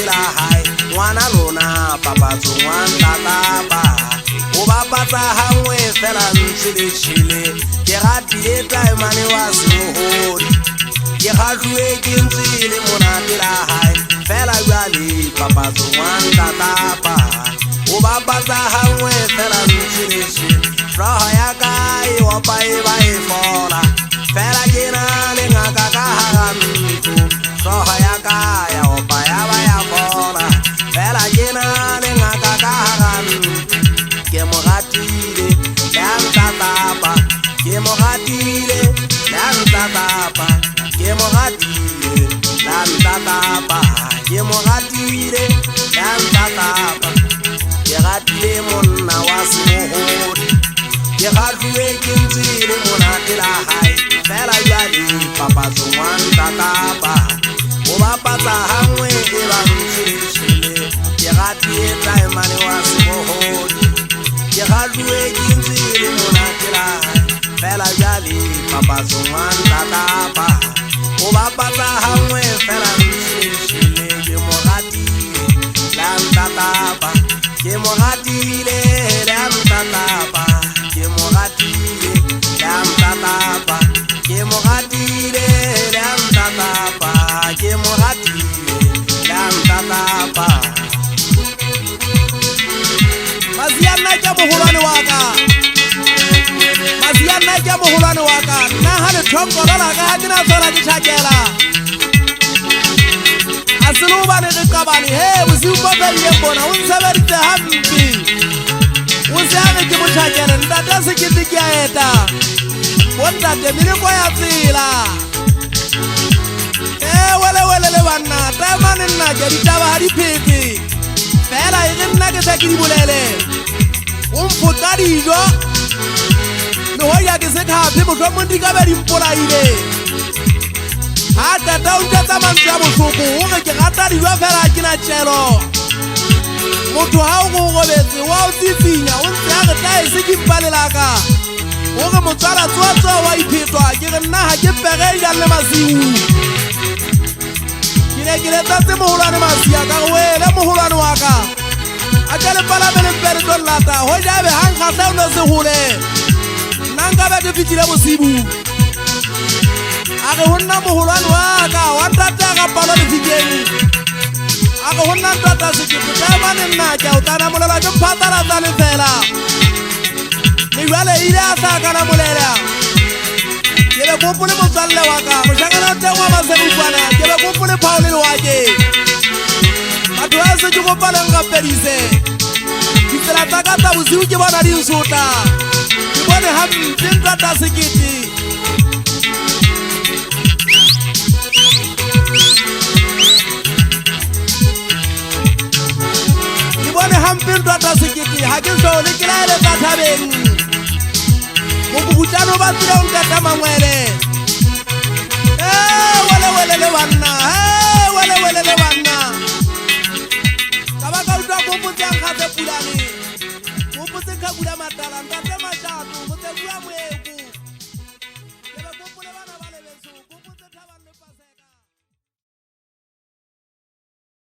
monate la hae ngwana lona papatso ngwana tapa o bapatsa hangwe fela ntshile tshile ke ratile taemane wa semohodi ke gatluwe ke ntshile monate la hae fela jwale papatso ngwana tapa o bapatsa hangwe fela ntshile tshile roho ya ka e opa e ba e fola fela ke na le ngaka ka hara ntlo roho ya ka ya opa ya ba ya fola fela ke na le ngaka ka hara ntlo ke mo ratile ya ntatapa ke mo ratile ya ntatapa ke mo ratile ya ntatapa ke mo ratile ya ntatapa ke ratile monna wa semohodi ke gatluwe ke ntshile monate la hae fela jwale papatso ngwana tapa o bapatsa hangwe e ba ntshile ke ratile taemane wa semohodi ke gatluwe ke ntshile monate la hae fela jwale papatso ngwana tapa o bapatsa hangwe fela ntshile ke mo ratile la ntatapa ke mo ratile la ntatapa ke mo ratile la ntatapa ke mo ratile la ntatapa ke mo ratile la ntatapa Maziana ke moholwane wa ka Maziana ke moholwane wa ka nna ha le tlhonkolo la ka ke na tsola ke tshakela aselo ba ne re qabane he bosiu ba bele bona o ntshebeditse hampi o se ane ke motshakela ntata se ke ke a eta o ntate mine kwa ya tsela wele le banna taemane nna ke ditaba ha diphete fela e re nna ke sa ke di bolele o mfota dijo le hoya ke se khaphe mohlomong di ka ba di mpolaile ha tata o ntse mantswe ya bohloko o re ke rata dijo fela ke na tshelo motho ha o go robetse wa o tsitsinya o ntse a re tae se ke ipalela ka o re motswala tswa wa iphetwa ke re nna ha ke pere ya le masiu ke le tatse moholwane masia ka wele moholwane wa ka a ke le palamele pere tlo lata ho jabe hang khatla o no se hole nanga ba ke fitile bosibu a re honna moholwane wa ka wa tata ga palo le fiteng a re honna tata se ke taemane nna ke o tana molela ke mphatala tsane fela le jwale ile a sa kana molela ke be kopole motswalle wa ka moshangana tengwa masebuana ke be kopole Paul wa ke batho ba se ke kopaleng gapedise ditsela tsa ka tsa bosiu ke bona di nsota ke bone hampe ntata sekete ke bone hampe ntata sekete ha ke sole ke laele tsa thabeng Mokutano ba tsira o ntata mangwele wele le banna wele le banna ka ba ka utlwa go mpotsang gape pulane go mpotse ka bula matala ntata